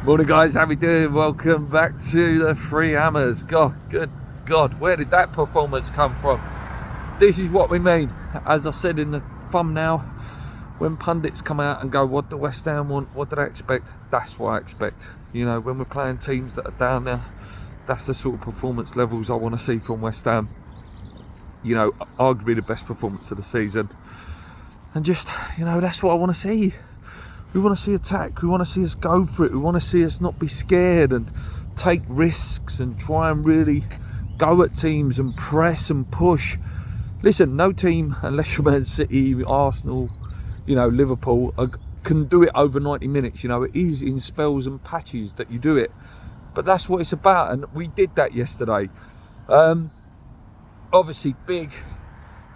Morning guys, how we doing? Welcome back to the Three Hammers. God, good God, where did that performance come from? This is what we mean. As I said in the thumbnail, when pundits come out and go, what do West Ham want? What do they expect? That's what I expect. You know, when we're playing teams that are down there, that's the sort of performance levels I want to see from West Ham. You know, arguably the best performance of the season. And just, you know, that's what I want to see. We want to see attack, we want to see us go for it, we want to see us not be scared and take risks and try and really go at teams and press and push. Listen, no team, unless you're Man City, Arsenal, you know, Liverpool, can do it over 90 minutes. You know, it is in spells and patches that you do it. But that's what it's about, and we did that yesterday. Obviously, the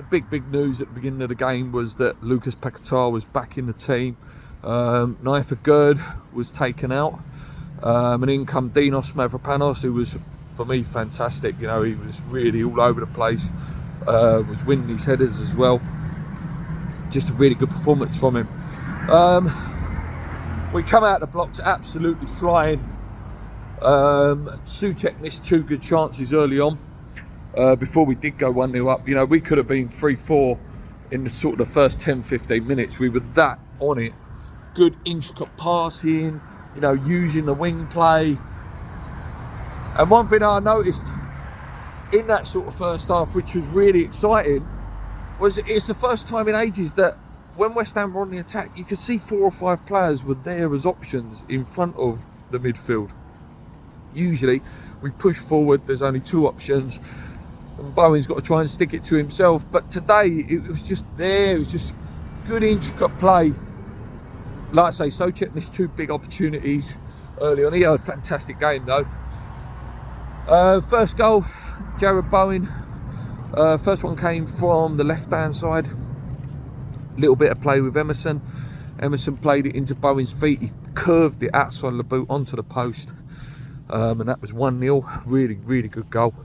big news at the beginning of the game was that Lucas Paquetá was back in the team. Naifa Gerd was taken out, and in come Dinos Mavropanos, who was, for me, fantastic. You know, he was really all over the place, was winning his headers as well. Just a really good performance from him. We come out the blocks absolutely flying. Souček missed two good chances early on before we did go 1-0 up. You know, we could have been 3-4 in the sort of the first 10-15 minutes. We were that on it. Good intricate passing, you know, using the wing play. And one thing I noticed in that sort of first half, which was really exciting, was it's the first time in ages that when West Ham were on the attack, you could see 4 or 5 players were there as options in front of the midfield. Usually we push forward, there's only 2 options, and Bowen's got to try and stick it to himself. But today it was just there, it was just good intricate play. Like I say, Souček missed 2 big opportunities early on. He had a fantastic game though. First goal, Jarrod Bowen. First one came from the left-hand side. Little bit of play with Emerson. Emerson played it into Bowen's feet. He curved it outside of the boot onto the post. And that was 1-0. Really, really good goal.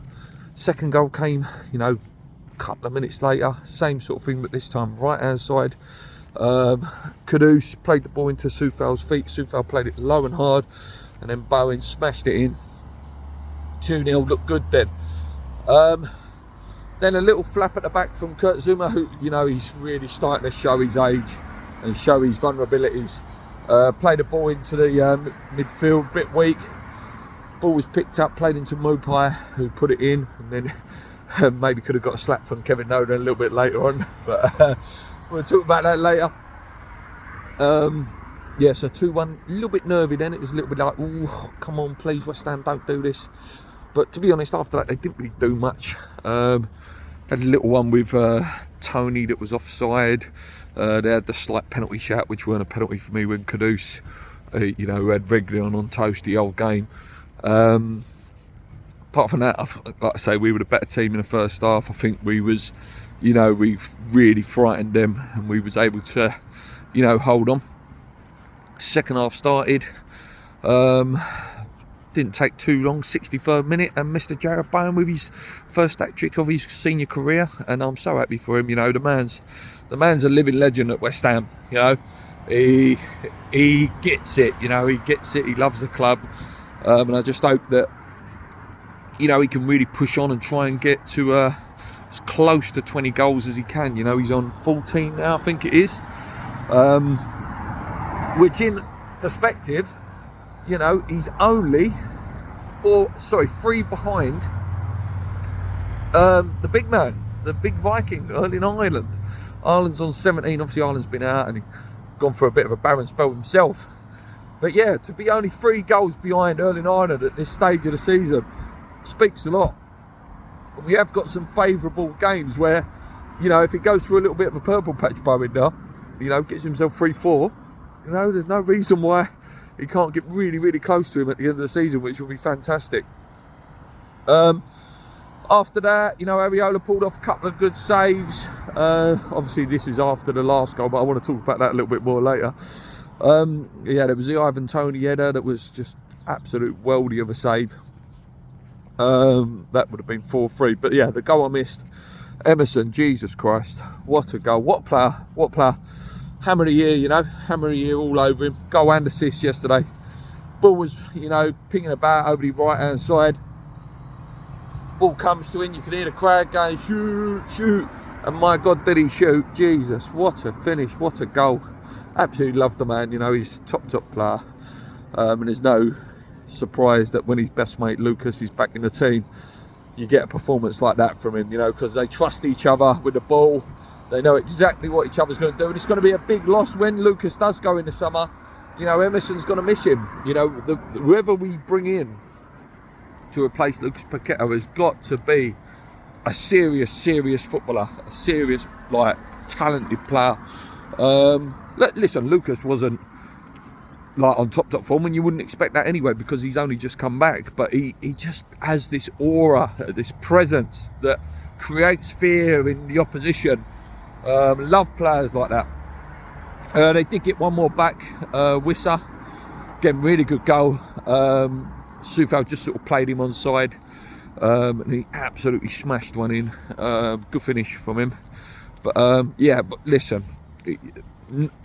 Second goal came, you know, a couple of minutes later. Same sort of thing, but this time right-hand side. Kudus played the ball into Soufal's feet. Soufal played it low and hard, and then Bowen smashed it in. 2-0, looked good then. Then a little flap at the back from Kurt Zouma, who, you know, he's really starting to show his age and show his vulnerabilities. Played the ball into the midfield, bit weak. Ball was picked up, played into Mopai, who put it in, and then maybe could have got a slap from Kevin Noden a little bit later on, but we'll talk about that later. Yeah, so 2-1, a little bit nervy then. It was a little bit like, oh, come on, please, West Ham, don't do this. But to be honest, after that, they didn't really do much. Had a little one with Tony that was offside. They had the slight penalty shout, which weren't a penalty for me, when Kudus, you know, had regularly on toast the whole game. Apart from that, like I say, we were the better team in the first half. I think we was, you know, we really frightened them, and we was able to, you know, hold on. Second half started. Didn't take too long, 63rd minute, and Mr. Jarrod Bowen with his first hat-trick of his senior career, and I'm so happy for him. You know, the man's a living legend at West Ham. You know, he gets it. You know, he gets it. He loves the club, and I just hope that, you know, he can really push on and try and get to as close to 20 goals as he can. You know, he's on 14 now, I think it is, which in perspective, you know, he's only 3 behind the big man, the big Viking, Erling Haaland. Haaland's on 17. Obviously, Haaland's been out and he's gone for a bit of a barren spell himself. But yeah, to be only 3 goals behind Erling Haaland at this stage of the season speaks a lot. We have got some favourable games where, you know, if he goes through a little bit of a purple patch by window, you know, gets himself 3-4, you know, there's no reason why he can't get really, really close to him at the end of the season, which will be fantastic. After that, you know, Areola pulled off a couple of good saves. Obviously, this is after the last goal, but I want to talk about that a little bit more later. Yeah, there was the Ivan Toney header that was just absolute worldie of a save. That would have been 4-3. But yeah, the goal I missed, Emerson, Jesus Christ, what a goal, what a player. Hammer of the year, you know, hammer of the year all over him. Goal and assist yesterday. Ball was, pinging about over the right-hand side. Ball comes to him, you can hear the crowd going, shoot, shoot. And my God, did he shoot. Jesus, what a finish, what a goal. Absolutely love the man, he's top player. And there's no surprise that when his best mate Lucas is back in the team, you get a performance like that from him, because they trust each other with the ball. They know exactly what each other's going to do. And it's going to be a big loss when Lucas does go in the summer. Emerson's going to miss him. Whoever we bring in to replace Lucas Paqueta has got to be a serious footballer, a serious, talented player. Listen, Lucas wasn't on top form, and you wouldn't expect that anyway because he's only just come back. But he just has this aura, this presence that creates fear in the opposition. Love players like that. They did get one more back. Wissa, again, really good goal. Soufal just sort of played him on side, and he absolutely smashed one in. Good finish from him. But but listen,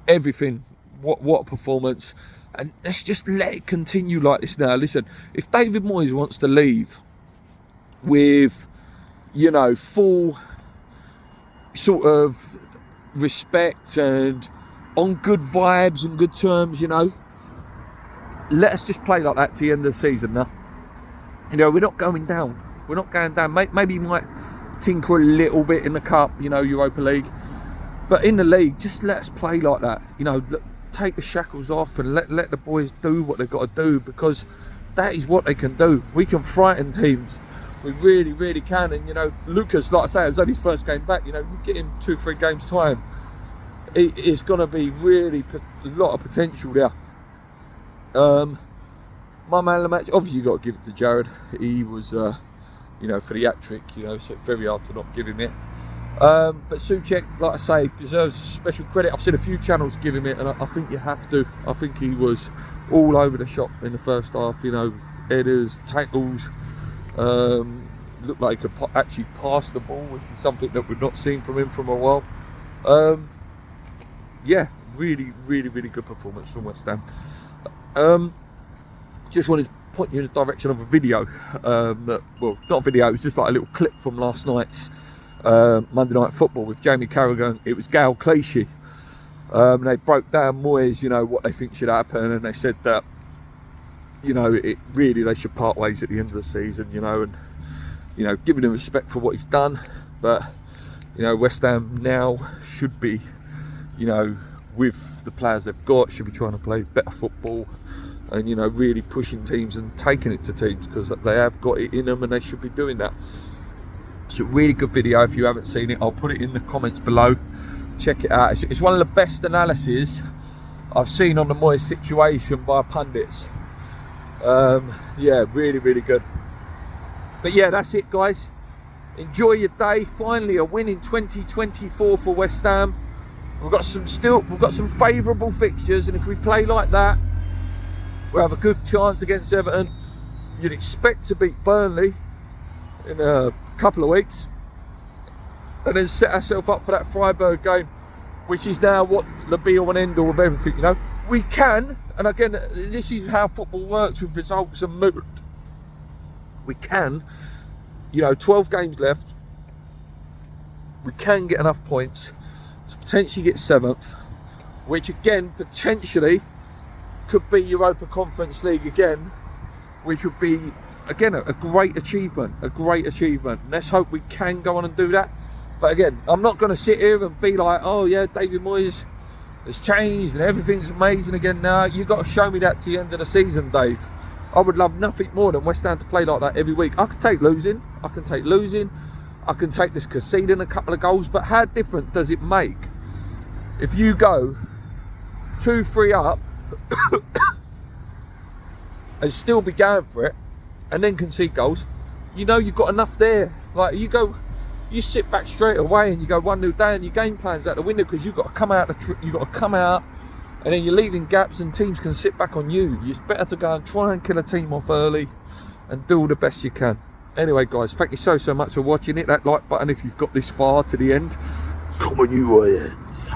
everything. What a performance! And let's just let it continue like this now. Listen, if David Moyes wants to leave with, full sort of respect and on good vibes and good terms, let us just play like that to the end of the season now. We're not going down. We're not going down. Maybe you might tinker a little bit in the cup, Europa League. But in the league, just let us play like that. Take the shackles off and let the boys do what they've got to do, because that is what they can do. We can frighten teams. We really, really can. And, Lucas, like I say, it was only his first game back. You get him 2-3 games' time. It's going to be really a lot of potential there. My man of the match, obviously you've got to give it to Jared. He was, for the hat-trick, so it's very hard to not give him it. But Souček, like I say, deserves special credit. I've seen a few channels give him it, and I think you have to. I think he was all over the shop in the first half. Headers, tackles. Looked like he could actually pass the ball, which is something that we've not seen from him for a while. Really, really, really good performance from West Ham. Just wanted to point you in the direction of a video. Not a video, it was just like a little clip from last night's Monday Night Football with Jamie Carragher. It was Gail Clichy. They broke down Moyes, what they think should happen, and they said that, they should part ways at the end of the season, and, giving him respect for what he's done. But, West Ham now should be, with the players they've got, should be trying to play better football and, really pushing teams and taking it to teams, because they have got it in them and they should be doing that. It's a really good video. If you haven't seen it, I'll put it in the comments below. Check it out. It's one of the best analyses I've seen on the Moyes situation by pundits. Really, really good. But that's it, guys. Enjoy your day. Finally, a win in 2024 for West Ham. We've got some favourable fixtures, and if we play like that, we'll have a good chance against Everton. You'd expect to beat Burnley in a couple of weeks, and then set ourselves up for that Freiburg game, which is now what the be-all and end-all of everything. We can, and again, this is how football works with results and mood. We can, 12 games left. We can get enough points to potentially get 7th, which again potentially could be Europa Conference League again, which would be again a great achievement. Let's hope we can go on and do that. But again, I'm not going to sit here and be like, oh yeah, David Moyes has changed and everything's amazing again now. You've got to show me that to the end of the season, Dave. I would love nothing more than West Ham to play like that every week. I can take losing. I can take this conceding a couple of goals. But how different does it make if you go 2-3 up and still be going for it, and then concede goals? You've got enough there. You sit back straight away and you go 1-0 down. Your game plan's out the window, because you've got to come out, and then you're leaving gaps, and teams can sit back on you. It's better to go and try and kill a team off early and do all the best you can. Anyway, guys, thank you so much for watching. Hit that like button if you've got this far to the end. Come on, you Lions.